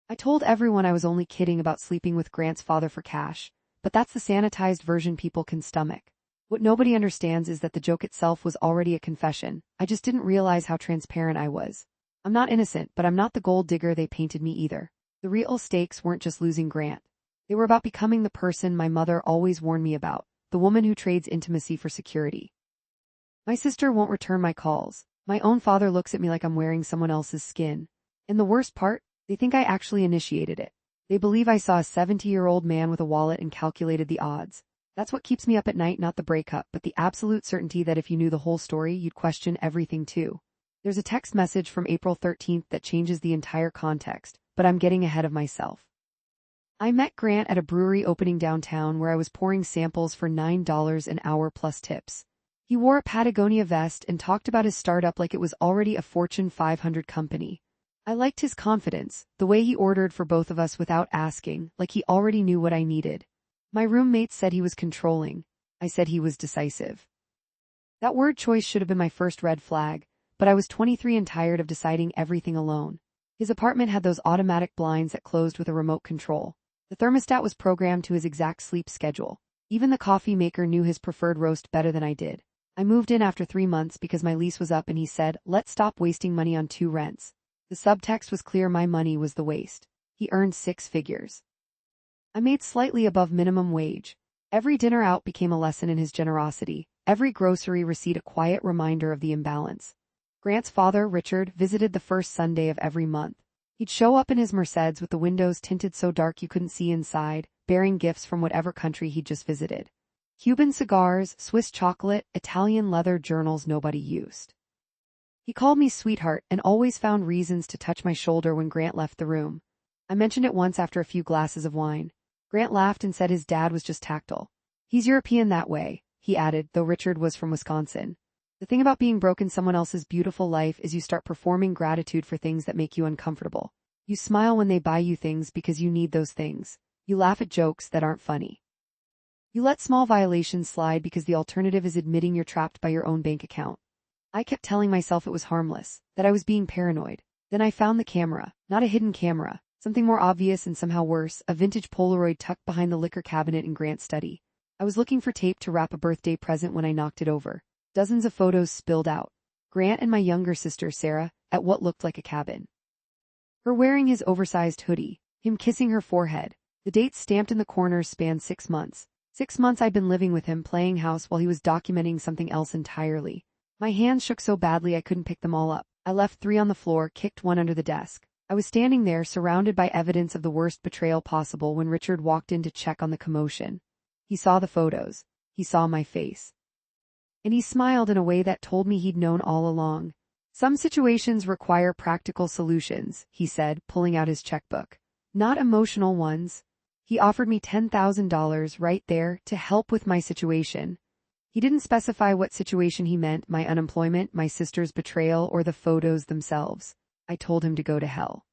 I told everyone I was only kidding about sleeping with Grant's father for cash, but that's the sanitized version people can stomach. What nobody understands is that the joke itself was already a confession. I just didn't realize how transparent I was. I'm not innocent, but I'm not the gold digger they painted me either. The real stakes weren't just losing Grant. They were about becoming the person my mother always warned me about, the woman who trades intimacy for security. My sister won't return my calls. My own father looks at me like I'm wearing someone else's skin. And the worst part, they think I actually initiated it. They believe I saw a 70-year-old man with a wallet and calculated the odds. That's what keeps me up at night, not the breakup, but the absolute certainty that if you knew the whole story, you'd question everything too. There's a text message from April 13th that changes the entire context, but I'm getting ahead of myself. I met Grant at a brewery opening downtown where I was pouring samples for $9 an hour plus tips. He wore a Patagonia vest and talked about his startup like it was already a Fortune 500 company. I liked his confidence, the way he ordered for both of us without asking, like he already knew what I needed. My roommates said he was controlling. I said he was decisive. That word choice should have been my first red flag, but I was 23 and tired of deciding everything alone. His apartment had those automatic blinds that closed with a remote control. The thermostat was programmed to his exact sleep schedule. Even the coffee maker knew his preferred roast better than I did. I moved in after 3 months because my lease was up and he said, "Let's stop wasting money on 2 rents." The subtext was clear: my money was the waste. He earned 6 figures. I made slightly above minimum wage. Every dinner out became a lesson in his generosity. Every grocery receipt a quiet reminder of the imbalance. Grant's father, Richard, visited the first Sunday of every month. He'd show up in his Mercedes with the windows tinted so dark you couldn't see inside, bearing gifts from whatever country he'd just visited. Cuban cigars, Swiss chocolate, Italian leather journals nobody used. He called me sweetheart and always found reasons to touch my shoulder when Grant left the room. I mentioned it once after a few glasses of wine. Grant laughed and said his dad was just tactile. "He's European that way," he added, though Richard was from Wisconsin. The thing about being broke in someone else's beautiful life is you start performing gratitude for things that make you uncomfortable. You smile when they buy you things because you need those things. You laugh at jokes that aren't funny. You let small violations slide because the alternative is admitting you're trapped by your own bank account. I kept telling myself it was harmless, that I was being paranoid. Then I found the camera, not a hidden camera, something more obvious and somehow worse, a vintage Polaroid tucked behind the liquor cabinet in Grant's study. I was looking for tape to wrap a birthday present when I knocked it over. Dozens of photos spilled out. Grant and my younger sister, Sarah, at what looked like a cabin. Her wearing his oversized hoodie, him kissing her forehead. The dates stamped in the corners spanned 6 months. 6 months I'd been living with him, playing house while he was documenting something else entirely. My hands shook so badly I couldn't pick them all up. I left 3 on the floor, kicked 1 under the desk. I was standing there, surrounded by evidence of the worst betrayal possible, when Richard walked in to check on the commotion. He saw the photos. He saw my face. And he smiled in a way that told me he'd known all along. "Some situations require practical solutions," he said, pulling out his checkbook. "Not emotional ones." He offered me $10,000 right there to help with my situation. He didn't specify what situation he meant: my unemployment, my sister's betrayal, or the photos themselves. I told him to go to hell.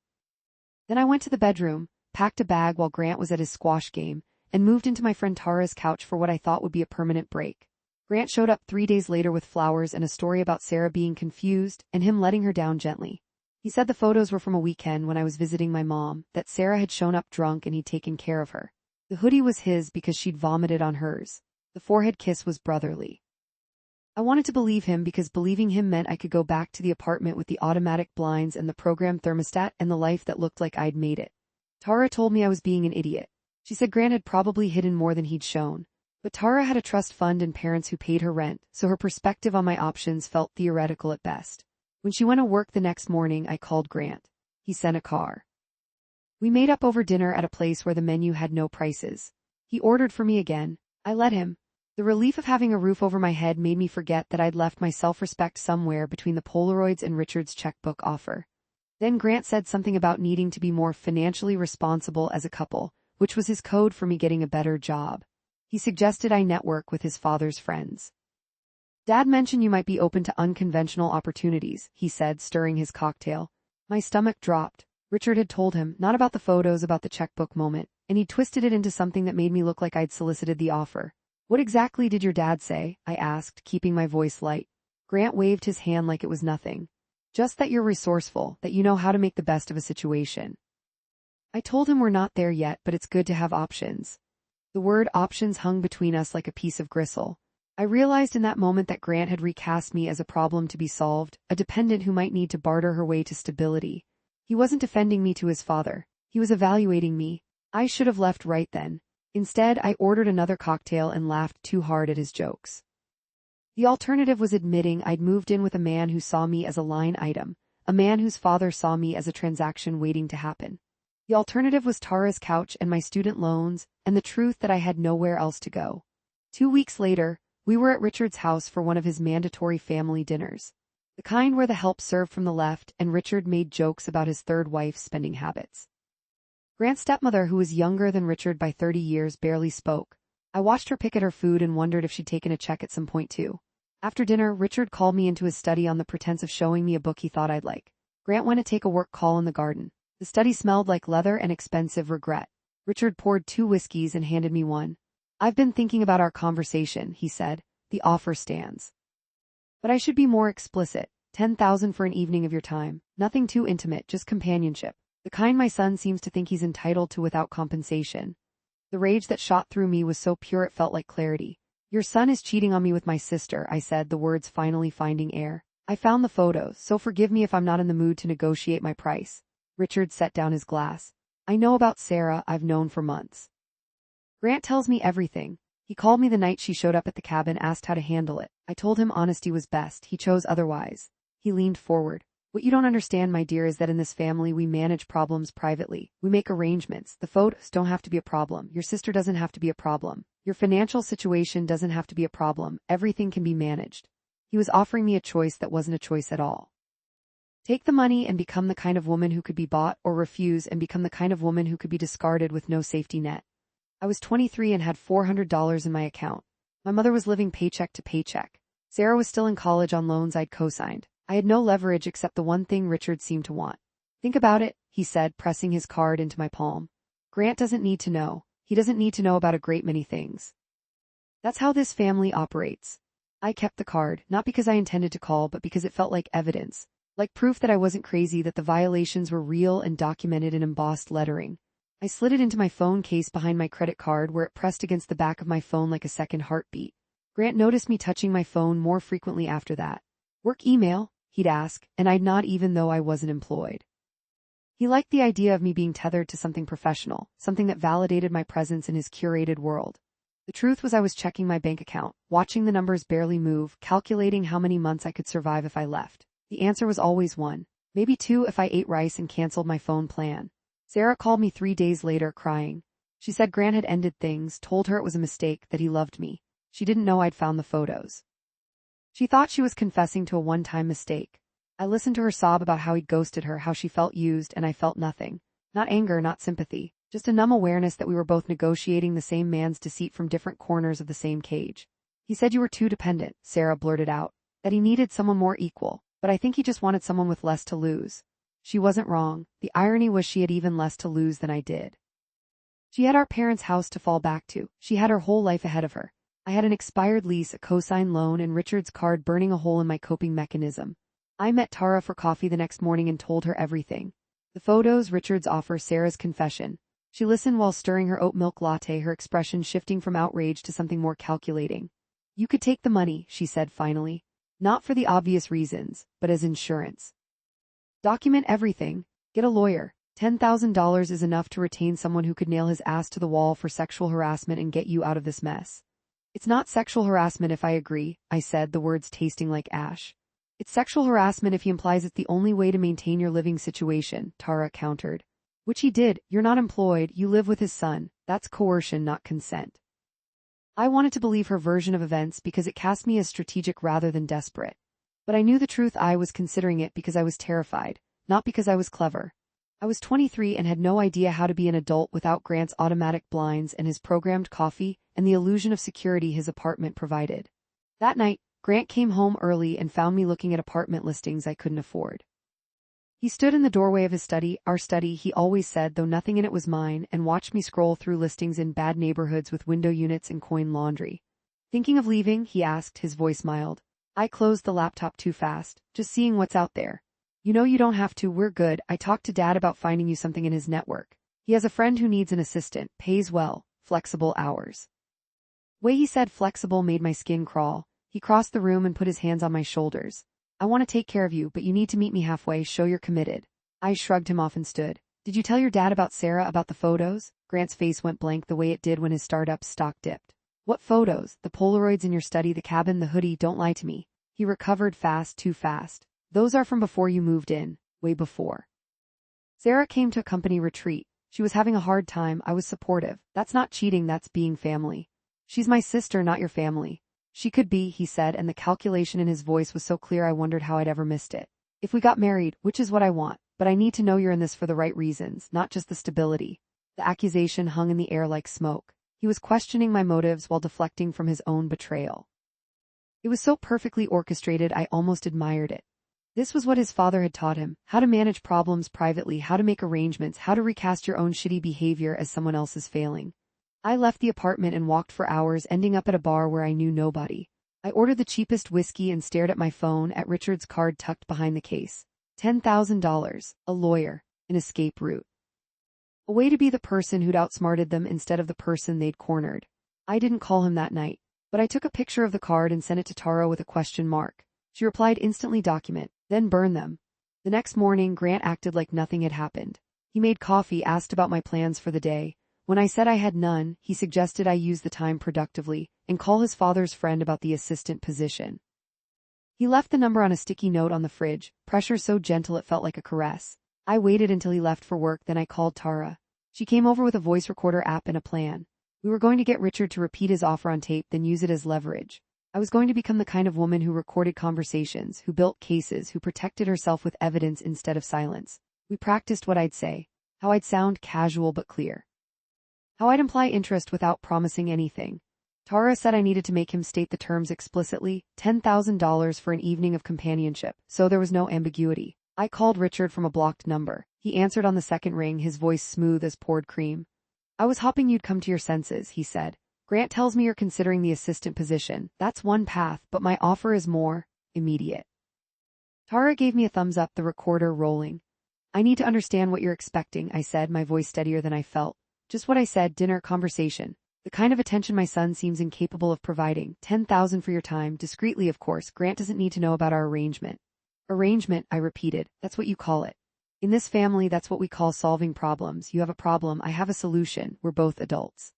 Then I went to the bedroom, packed a bag while Grant was at his squash game, and moved into my friend Tara's couch for what I thought would be a permanent break. Grant showed up 3 days later with flowers and a story about Sarah being confused and him letting her down gently. He said the photos were from a weekend when I was visiting my mom, that Sarah had shown up drunk and he'd taken care of her. The hoodie was his because she'd vomited on hers. The forehead kiss was brotherly. I wanted to believe him because believing him meant I could go back to the apartment with the automatic blinds and the programmed thermostat and the life that looked like I'd made it. Tara told me I was being an idiot. She said Grant had probably hidden more than he'd shown. But Tara had a trust fund and parents who paid her rent, so her perspective on my options felt theoretical at best. When she went to work the next morning, I called Grant. He sent a car. We made up over dinner at a place where the menu had no prices. He ordered for me again. I let him. The relief of having a roof over my head made me forget that I'd left my self-respect somewhere between the Polaroids and Richard's checkbook offer. Then Grant said something about needing to be more financially responsible as a couple, which was his code for me getting a better job. He suggested I network with his father's friends. "Dad mentioned you might be open to unconventional opportunities," he said, stirring his cocktail. My stomach dropped. Richard had told him, not about the photos, about the checkbook moment, and he twisted it into something that made me look like I'd solicited the offer. "What exactly did your dad say?" I asked, keeping my voice light. Grant waved his hand like it was nothing. "Just that you're resourceful, that you know how to make the best of a situation." I told him we're not there yet, but it's good to have options. The word options hung between us like a piece of gristle. I realized in that moment that Grant had recast me as a problem to be solved, a dependent who might need to barter her way to stability. He wasn't defending me to his father. He was evaluating me. I should have left right then. Instead, I ordered another cocktail and laughed too hard at his jokes. The alternative was admitting I'd moved in with a man who saw me as a line item, a man whose father saw me as a transaction waiting to happen. The alternative was Tara's couch and my student loans, and the truth that I had nowhere else to go. 2 weeks later, we were at Richard's house for one of his mandatory family dinners. The kind where the help served from the left and Richard made jokes about his third wife's spending habits. Grant's stepmother, who was younger than Richard by 30 years, barely spoke. I watched her pick at her food and wondered if she'd taken a check at some point too. After dinner, Richard called me into his study on the pretense of showing me a book he thought I'd like. Grant went to take a work call in the garden. The study smelled like leather and expensive regret. Richard poured 2 whiskeys and handed me one. I've been thinking about our conversation, he said. The offer stands. But I should be more explicit. 10,000 for an evening of your time. Nothing too intimate, just companionship. The kind my son seems to think he's entitled to without compensation. The rage that shot through me was so pure it felt like clarity. Your son is cheating on me with my sister, I said, the words finally finding air. I found the photos, so forgive me if I'm not in the mood to negotiate my price. Richard set down his glass. I know about Sarah, I've known for months. Grant tells me everything. He called me the night she showed up at the cabin, asked how to handle it. I told him honesty was best. He chose otherwise. He leaned forward. What you don't understand, my dear, is that in this family we manage problems privately. We make arrangements. The photos don't have to be a problem. Your sister doesn't have to be a problem. Your financial situation doesn't have to be a problem. Everything can be managed. He was offering me a choice that wasn't a choice at all. Take the money and become the kind of woman who could be bought, or refuse and become the kind of woman who could be discarded with no safety net. I was 23 and had $400 in my account. My mother was living paycheck to paycheck. Sarah was still in college on loans I'd co-signed. I had no leverage except the one thing Richard seemed to want. Think about it, he said, pressing his card into my palm. Grant doesn't need to know. He doesn't need to know about a great many things. That's how this family operates. I kept the card, not because I intended to call, but because it felt like evidence, like proof that I wasn't crazy, that the violations were real and documented in embossed lettering. I slid it into my phone case behind my credit card, where it pressed against the back of my phone like a second heartbeat. Grant noticed me touching my phone more frequently after that. Work email? He'd ask, and I'd nod even though I wasn't employed. He liked the idea of me being tethered to something professional, something that validated my presence in his curated world. The truth was I was checking my bank account, watching the numbers barely move, calculating how many months I could survive if I left. The answer was always 1, maybe 2 if I ate rice and canceled my phone plan. Sarah called me 3 days later crying. She said Grant had ended things, told her it was a mistake, that he loved me. She didn't know I'd found the photos. She thought she was confessing to a one-time mistake. I listened to her sob about how he'd ghosted her, how she felt used, and I felt nothing. Not anger, not sympathy, just a numb awareness that we were both negotiating the same man's deceit from different corners of the same cage. He said you were too dependent, Sarah blurted out, that he needed someone more equal, but I think he just wanted someone with less to lose. She wasn't wrong. The irony was she had even less to lose than I did. She had our parents' house to fall back to. She had her whole life ahead of her. I had an expired lease, a cosign loan, and Richard's card burning a hole in my coping mechanism. I met Tara for coffee the next morning and told her everything. The photos, Richard's offer, Sarah's confession. She listened while stirring her oat milk latte, her expression shifting from outrage to something more calculating. You could take the money, she said finally. Not for the obvious reasons, but as insurance. Document everything. Get a lawyer. $10,000 is enough to retain someone who could nail his ass to the wall for sexual harassment and get you out of this mess. It's not sexual harassment if I agree, I said, the words tasting like ash. It's sexual harassment if he implies it's the only way to maintain your living situation, Tara countered. Which he did. You're not employed, you live with his son. That's coercion, not consent. I wanted to believe her version of events because it cast me as strategic rather than desperate. But I knew the truth. I was considering it because I was terrified, not because I was clever. I was 23 and had no idea how to be an adult without Grant's automatic blinds and his programmed coffee and the illusion of security his apartment provided. That night, Grant came home early and found me looking at apartment listings I couldn't afford. He stood in the doorway of his study, our study, he always said, though nothing in it was mine, and watched me scroll through listings in bad neighborhoods with window units and coin laundry. Thinking of leaving? He asked, his voice mild. I closed the laptop too fast, just seeing what's out there. You know you don't have to, we're good. I talked to Dad about finding you something in his network. He has a friend who needs an assistant, pays well, flexible hours. Way he said flexible made my skin crawl. He crossed the room and put his hands on my shoulders. I want to take care of you, but you need to meet me halfway, show you're committed. I shrugged him off and stood. Did you tell your dad about Sarah, about the photos? Grant's face went blank the way it did when his startup stock dipped. What photos? The Polaroids in your study, the cabin, the hoodie, don't lie to me. He recovered fast, too fast. Those are from before you moved in, way before. Sarah came to a company retreat. She was having a hard time, I was supportive. That's not cheating, that's being family. She's my sister, not your family. She could be, he said, and the calculation in his voice was so clear I wondered how I'd ever missed it. If we got married, which is what I want, but I need to know you're in this for the right reasons, not just the stability. The accusation hung in the air like smoke. He was questioning my motives while deflecting from his own betrayal. It was so perfectly orchestrated I almost admired it. This was what his father had taught him, how to manage problems privately, how to make arrangements, how to recast your own shitty behavior as someone else's failing. I left the apartment and walked for hours, ending up at a bar where I knew nobody. I ordered the cheapest whiskey and stared at my phone at Richard's card tucked behind the case. $10,000, a lawyer, an escape route. A way to be the person who'd outsmarted them instead of the person they'd cornered. I didn't call him that night, but I took a picture of the card and sent it to Tara with a question mark. She replied instantly, document, then burn them. The next morning, Grant acted like nothing had happened. He made coffee, asked about my plans for the day. When I said I had none, he suggested I use the time productively and call his father's friend about the assistant position. He left the number on a sticky note on the fridge, pressure so gentle it felt like a caress. I waited until he left for work, then I called Tara. She came over with a voice recorder app and a plan. We were going to get Richard to repeat his offer on tape, then use it as leverage. I was going to become the kind of woman who recorded conversations, who built cases, who protected herself with evidence instead of silence. We practiced what I'd say, how I'd sound casual but clear, how I'd imply interest without promising anything. Tara said I needed to make him state the terms explicitly, $10,000 for an evening of companionship, so there was no ambiguity. I called Richard from a blocked number. He answered on the second ring, his voice smooth as poured cream. I was hoping you'd come to your senses, he said. Grant tells me you're considering the assistant position. That's one path, but my offer is more immediate. Tara gave me a thumbs up, the recorder rolling. I need to understand what you're expecting, I said, my voice steadier than I felt. Just what I said, dinner, conversation. The kind of attention my son seems incapable of providing. $10,000 for your time, discreetly of course. Grant doesn't need to know about our arrangement. Arrangement, I repeated. That's what you call it. In this family, that's what we call solving problems. You have a problem, I have a solution. We're both adults.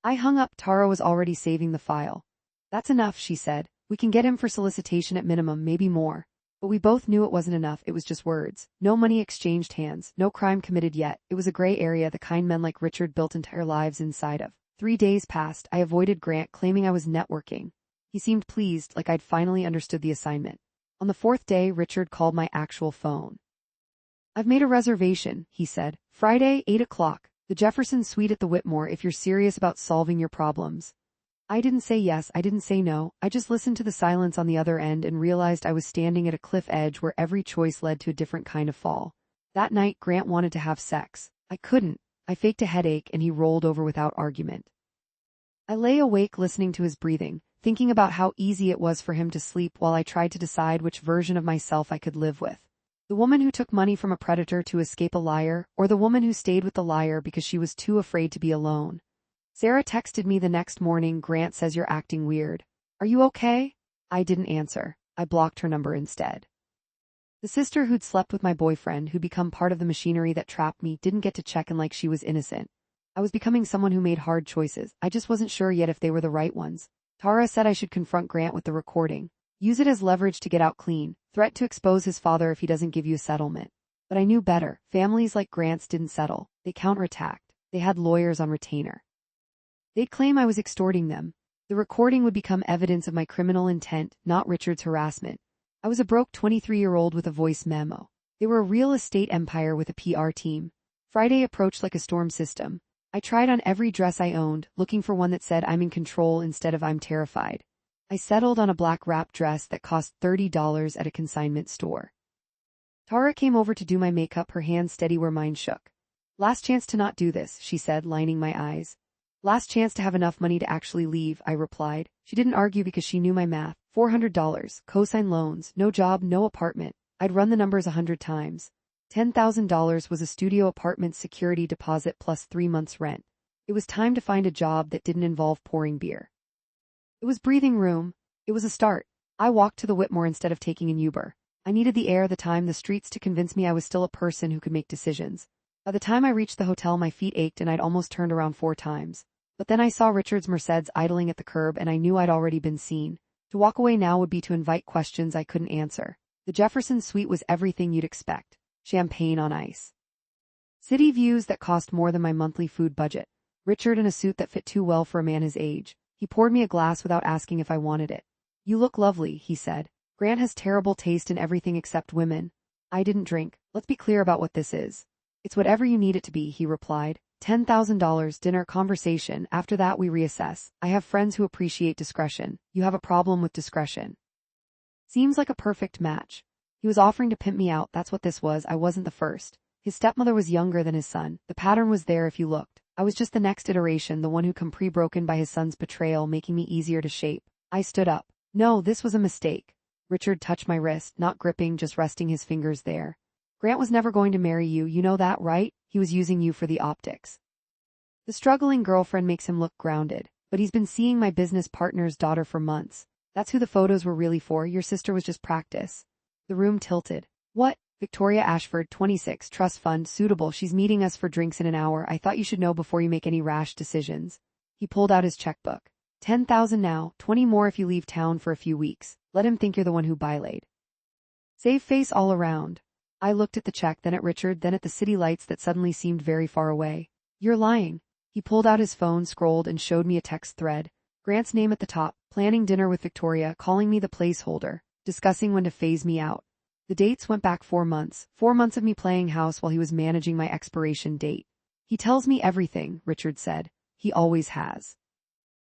I hung up. Tara was already saving the file. That's enough, she said. We can get him for solicitation at minimum, maybe more. But we both knew it wasn't enough, it was just words. No money exchanged hands, no crime committed yet. It was a gray area the kind men like Richard built entire lives inside of. 3 days passed. I avoided Grant, claiming I was networking. He seemed pleased, like I'd finally understood the assignment. On the 4th day, Richard called my actual phone. I've made a reservation, he said. Friday, 8 o'clock. The Jefferson Suite at the Whitmore if you're serious about solving your problems. I didn't say yes, I didn't say no. I just listened to the silence on the other end and realized I was standing at a cliff edge where every choice led to a different kind of fall. That night, Grant wanted to have sex. I couldn't. I faked a headache and he rolled over without argument. I lay awake listening to his breathing, thinking about how easy it was for him to sleep while I tried to decide which version of myself I could live with. The woman who took money from a predator to escape a liar, or the woman who stayed with the liar because she was too afraid to be alone. Sarah texted me the next morning. Grant says you're acting weird. Are you okay? I didn't answer. I blocked her number instead. The sister who'd slept with my boyfriend, who'd become part of the machinery that trapped me, didn't get to check in like she was innocent. I was becoming someone who made hard choices. I just wasn't sure yet if they were the right ones. Tara said I should confront Grant with the recording. Use it as leverage to get out clean. Threat to expose his father if he doesn't give you a settlement. But I knew better. Families like Grant's didn't settle. They counterattacked. They had lawyers on retainer. They'd claim I was extorting them. The recording would become evidence of my criminal intent, not Richard's harassment. I was a broke 23-year-old with a voice memo. They were a real estate empire with a PR team. Friday approached like a storm system. I tried on every dress I owned, looking for one that said I'm in control instead of I'm terrified. I settled on a black wrap dress that cost $30 at a consignment store. Tara came over to do my makeup, her hands steady where mine shook. Last chance to not do this, she said, lining my eyes. Last chance to have enough money to actually leave, I replied. She didn't argue because she knew my math. $400, cosign loans, no job, no apartment. I'd run the numbers 100 times. $10,000 was a studio apartment security deposit plus 3 months' rent. It was time to find a job that didn't involve pouring beer. It was breathing room. It was a start. I walked to the Whitmore instead of taking an Uber. I needed the air, the time, the streets to convince me I was still a person who could make decisions. By the time I reached the hotel, my feet ached and I'd almost turned around 4 times. But then I saw Richard's Mercedes idling at the curb and I knew I'd already been seen. To walk away now would be to invite questions I couldn't answer. The Jefferson Suite was everything you'd expect. Champagne on ice. City views that cost more than my monthly food budget. Richard in a suit that fit too well for a man his age. He poured me a glass without asking if I wanted it. "You look lovely," he said. "Grant has terrible taste in everything except women." I didn't drink. "Let's be clear about what this is." "It's whatever you need it to be," he replied. $10,000, dinner, conversation. After that we reassess. I have friends who appreciate discretion. You have a problem with discretion. Seems like a perfect match. He was offering to pimp me out. That's what this was. I wasn't the first. His stepmother was younger than his son. The pattern was there if you looked. I was just the next iteration, the one who come pre-broken by his son's betrayal, making me easier to shape. I stood up. "No, this was a mistake." Richard touched my wrist, not gripping, just resting his fingers there. "Grant was never going to marry you, you know that, right? He was using you for the optics. The struggling girlfriend makes him look grounded, but he's been seeing my business partner's daughter for months. That's who the photos were really for. Your sister was just practice." The room tilted. "What?" "Victoria Ashford, 26, trust fund, suitable. She's meeting us for drinks in an hour. I thought you should know before you make any rash decisions." He pulled out his checkbook. 10,000 now, 20 more if you leave town for a few weeks. Let him think you're the one who bylaid. Save face all around. I looked at the check, then at Richard, then at the city lights that suddenly seemed very far away. "You're lying." He pulled out his phone, scrolled, and showed me a text thread. Grant's name at the top, planning dinner with Victoria, calling me the placeholder, discussing when to phase me out. The dates went back 4 months, 4 months of me playing house while he was managing my expiration date. "He tells me everything," Richard said. "He always has.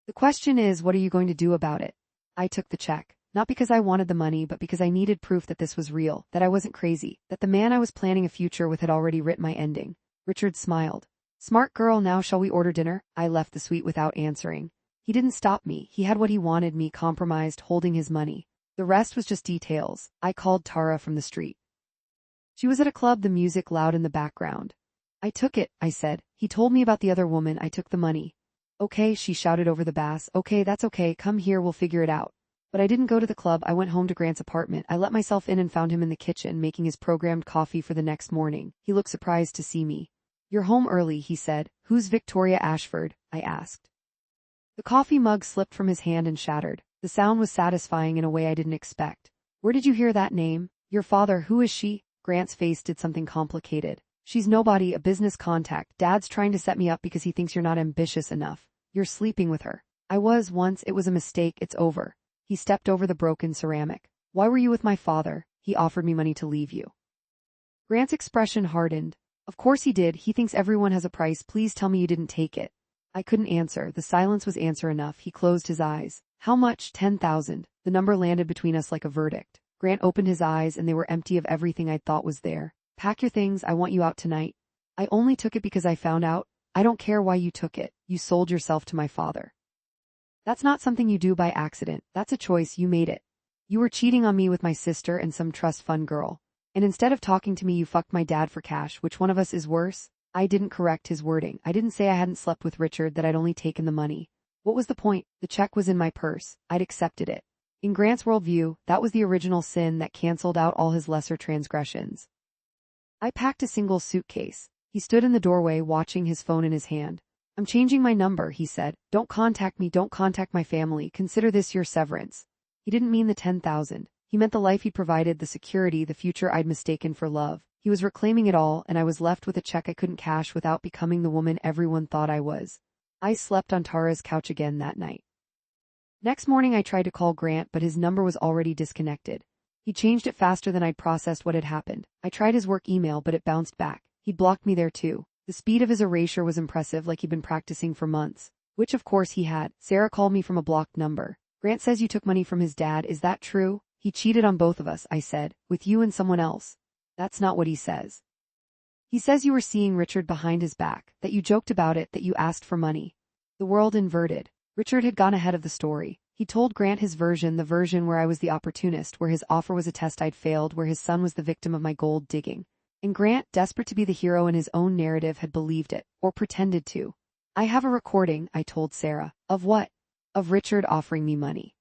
The question is, what are you going to do about it?" I took the check, not because I wanted the money, but because I needed proof that this was real, that I wasn't crazy, that the man I was planning a future with had already written my ending. Richard smiled. "Smart girl, now shall we order dinner?" I left the suite without answering. He didn't stop me. He had what he wanted, me compromised, holding his money. The rest was just details. I called Tara from the street. She was at a club, the music loud in the background. "I took it," I said. "He told me about the other woman. I took the money." "Okay," she shouted over the bass. "Okay, that's okay. Come here, we'll figure it out." But I didn't go to the club. I went home to Grant's apartment. I let myself in and found him in the kitchen making his programmed coffee for the next morning. He looked surprised to see me. "You're home early," he said. "Who's Victoria Ashford?" I asked. The coffee mug slipped from his hand and shattered. The sound was satisfying in a way I didn't expect. "Where did you hear that name?" "Your father. Who is she?" Grant's face did something complicated. "She's nobody, a business contact. Dad's trying to set me up because he thinks you're not ambitious enough. You're sleeping with her." "I was once. It was a mistake. It's over." He stepped over the broken ceramic. "Why were you with my father?" "He offered me money to leave you." Grant's expression hardened. "Of course he did. He thinks everyone has a price. Please tell me you didn't take it." I couldn't answer. The silence was answer enough. He closed his eyes. "How much?" 10,000. The number landed between us like a verdict. Grant opened his eyes and they were empty of everything I'd thought was there. "Pack your things. I want you out tonight." "I only took it because I found out." "I don't care why you took it. You sold yourself to my father. That's not something you do by accident. That's a choice. You made it. You were cheating on me with my sister and some trust fund girl. And instead of talking to me, you fucked my dad for cash. Which one of us is worse?" I didn't correct his wording. I didn't say I hadn't slept with Richard, that I'd only taken the money. What was the point? The check was in my purse. I'd accepted it. In Grant's worldview, that was the original sin that canceled out all his lesser transgressions. I packed a single suitcase. He stood in the doorway watching, his phone in his hand. "I'm changing my number," he said. "Don't contact me. Don't contact my family. Consider this your severance." He didn't mean the 10,000. He meant the life he'd provided, the security, the future I'd mistaken for love. He was reclaiming it all, and I was left with a check I couldn't cash without becoming the woman everyone thought I was. I slept on Tara's couch again that night. Next morning I tried to call Grant, but his number was already disconnected. He changed it faster than I'd processed what had happened. I tried his work email, but it bounced back. He'd blocked me there too. The speed of his erasure was impressive, like he'd been practicing for months. Which of course he had. "Sarah called me from a blocked number. Grant says you took money from his dad. Is that true?" "He cheated on both of us," I said. "With you and someone else." "That's not what he says. He says you were seeing Richard behind his back, that you joked about it, that you asked for money." The world inverted. Richard had gone ahead of the story. He told Grant his version, the version where I was the opportunist, where his offer was a test I'd failed, where his son was the victim of my gold digging. And Grant, desperate to be the hero in his own narrative, had believed it, or pretended to. I have a recording, I told Sarah. Of what? Of Richard offering me money.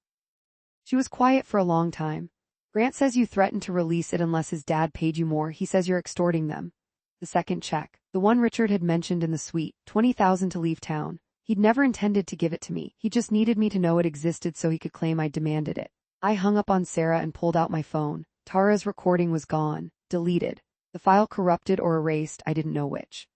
She was quiet for a long time. Grant says you threatened to release it unless his dad paid you more. He says you're extorting them. The second check, the one Richard had mentioned in the suite, $20,000 to leave town. He'd never intended to give it to me. He just needed me to know it existed so he could claim I demanded it. I hung up on Sarah and pulled out my phone. Tara's recording was gone, deleted. The file corrupted or erased, I didn't know which.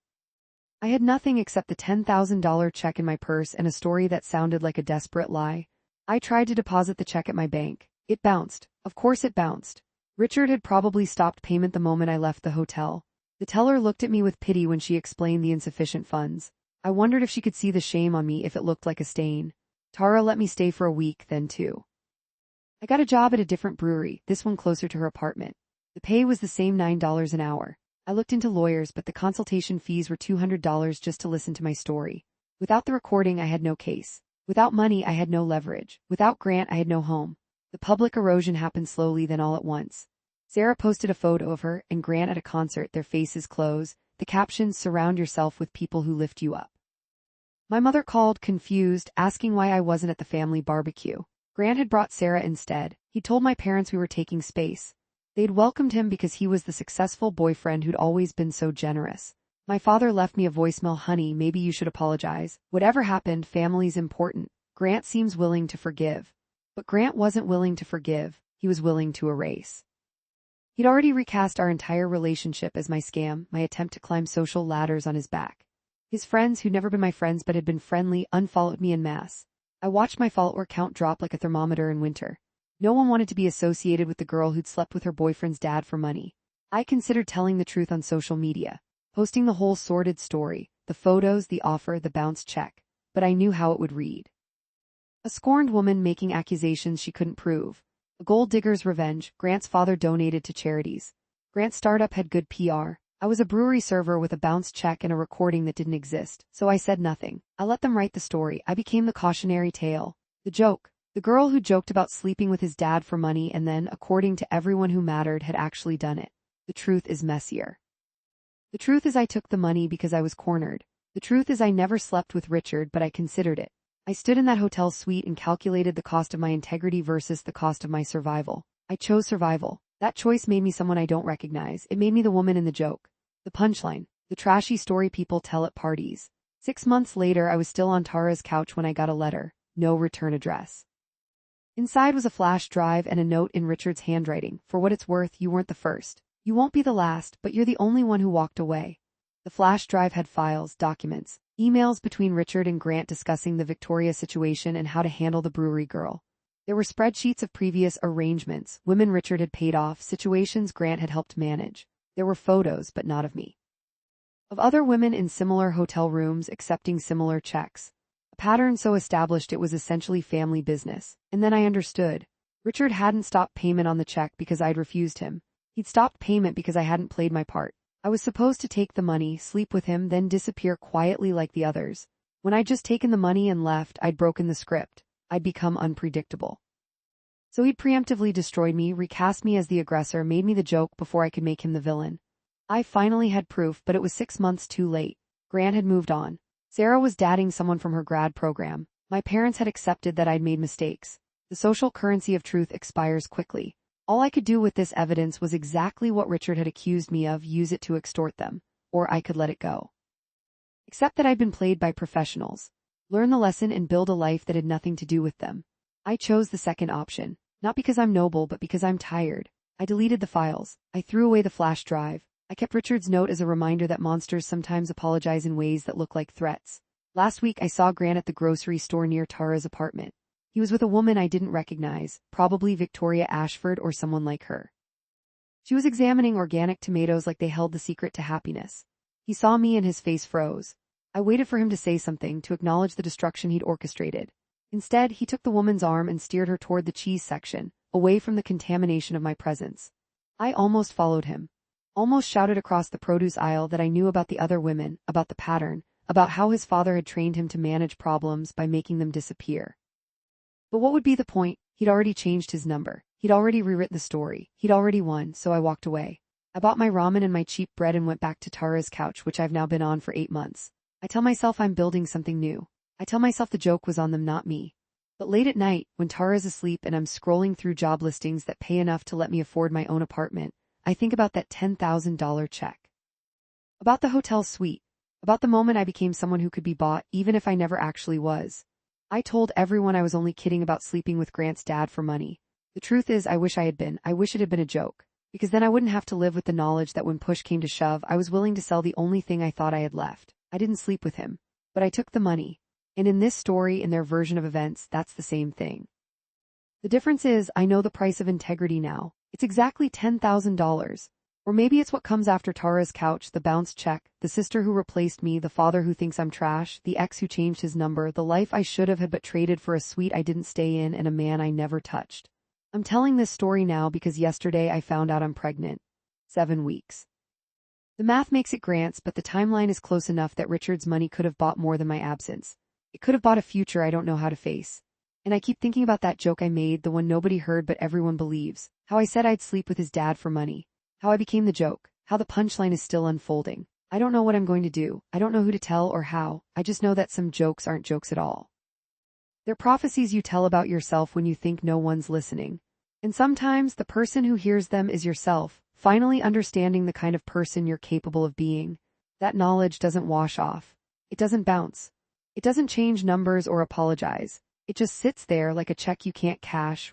I had nothing except the $10,000 check in my purse and a story that sounded like a desperate lie. I tried to deposit the check at my bank. It bounced. Of course it bounced. Richard had probably stopped payment the moment I left the hotel. The teller looked at me with pity when she explained the insufficient funds. I wondered if she could see the shame on me if it looked like a stain. Tara let me stay for a week then too. I got a job at a different brewery, this one closer to her apartment. The pay was the same $9 an hour. I looked into lawyers, but the consultation fees were $200 just to listen to my story. Without the recording, I had no case. Without money, I had no leverage. Without Grant, I had no home. The public erosion happened slowly, then all at once. Sarah posted a photo of her and Grant at a concert, their faces close. The captions, surround yourself with people who lift you up. My mother called, confused, asking why I wasn't at the family barbecue. Grant had brought Sarah instead. He told my parents we were taking space. They'd welcomed him because he was the successful boyfriend who'd always been so generous. My father left me a voicemail, honey, maybe you should apologize. Whatever happened, family's important. Grant seems willing to forgive. But Grant wasn't willing to forgive, he was willing to erase. He'd already recast our entire relationship as my scam, my attempt to climb social ladders on his back. His friends, who'd never been my friends but had been friendly, unfollowed me en masse. I watched my follower count drop like a thermometer in winter. No one wanted to be associated with the girl who'd slept with her boyfriend's dad for money. I considered telling the truth on social media, posting the whole sordid story, the photos, the offer, the bounced check, but I knew how it would read. A scorned woman making accusations she couldn't prove. A gold digger's revenge. Grant's father donated to charities. Grant's startup had good PR. I was a brewery server with a bounced check and a recording that didn't exist, so I said nothing. I let them write the story. I became the cautionary tale. The joke. The girl who joked about sleeping with his dad for money and then, according to everyone who mattered, had actually done it. The truth is messier. The truth is I took the money because I was cornered. The truth is I never slept with Richard, but I considered it. I stood in that hotel suite and calculated the cost of my integrity versus the cost of my survival. I chose survival. That choice made me someone I don't recognize. It made me the woman in the joke. The punchline. The trashy story people tell at parties. 6 months later, I was still on Tara's couch when I got a letter. No return address. Inside was a flash drive and a note in Richard's handwriting. For what it's worth, you weren't the first. You won't be the last, but you're the only one who walked away. The flash drive had files, documents, emails between Richard and Grant discussing the Victoria situation and how to handle the brewery girl. There were spreadsheets of previous arrangements, women Richard had paid off, situations Grant had helped manage. There were photos, but not of me. Of other women in similar hotel rooms accepting similar checks. A pattern so established it was essentially family business. And then I understood. Richard hadn't stopped payment on the check because I'd refused him. He'd stopped payment because I hadn't played my part. I was supposed to take the money, sleep with him, then disappear quietly like the others. When I'd just taken the money and left, I'd broken the script. I'd become unpredictable. So he'd preemptively destroyed me, recast me as the aggressor, made me the joke before I could make him the villain. I finally had proof, but it was 6 months too late. Grant had moved on. Sarah was dating someone from her grad program. My parents had accepted that I'd made mistakes. The social currency of truth expires quickly. All I could do with this evidence was exactly what Richard had accused me of, use it to extort them. Or I could let it go. Except that I'd been played by professionals. Learn the lesson and build a life that had nothing to do with them. I chose the second option. Not because I'm noble, but because I'm tired. I deleted the files. I threw away the flash drive. I kept Richard's note as a reminder that monsters sometimes apologize in ways that look like threats. Last week I saw Grant at the grocery store near Tara's apartment. He was with a woman I didn't recognize, probably Victoria Ashford or someone like her. She was examining organic tomatoes like they held the secret to happiness. He saw me and his face froze. I waited for him to say something, to acknowledge the destruction he'd orchestrated. Instead, he took the woman's arm and steered her toward the cheese section, away from the contamination of my presence. I almost followed him. Almost shouted across the produce aisle that I knew about the other women, about the pattern, about how his father had trained him to manage problems by making them disappear. But what would be the point? He'd already changed his number. He'd already rewritten the story. He'd already won, so I walked away. I bought my ramen and my cheap bread and went back to Tara's couch, which I've now been on for 8 months. I tell myself I'm building something new. I tell myself the joke was on them, not me. But late at night, when Tara's asleep and I'm scrolling through job listings that pay enough to let me afford my own apartment, I think about that $10,000 check. About the hotel suite. About the moment I became someone who could be bought, even if I never actually was. I told everyone I was only kidding about sleeping with Grant's dad for money. The truth is, I wish I had been. I wish it had been a joke. Because then I wouldn't have to live with the knowledge that when push came to shove, I was willing to sell the only thing I thought I had left. I didn't sleep with him. But I took the money. And in this story, in their version of events, that's the same thing. The difference is, I know the price of integrity now. It's exactly $10,000. Or maybe it's what comes after Tara's couch, the bounced check, the sister who replaced me, the father who thinks I'm trash, the ex who changed his number, the life I should have had but traded for a suite I didn't stay in, and a man I never touched. I'm telling this story now because yesterday I found out I'm pregnant. 7 weeks. The math makes it Grant's, but the timeline is close enough that Richard's money could have bought more than my absence. It could have bought a future I don't know how to face. And I keep thinking about that joke I made, the one nobody heard but everyone believes, how I said I'd sleep with his dad for money. How I became the joke, how the punchline is still unfolding. I don't know what I'm going to do. I don't know who to tell or how. I just know that some jokes aren't jokes at all. They're prophecies you tell about yourself when you think no one's listening. And sometimes the person who hears them is yourself, finally understanding the kind of person you're capable of being. That knowledge doesn't wash off. It doesn't bounce. It doesn't change numbers or apologize. It just sits there like a check you can't cash,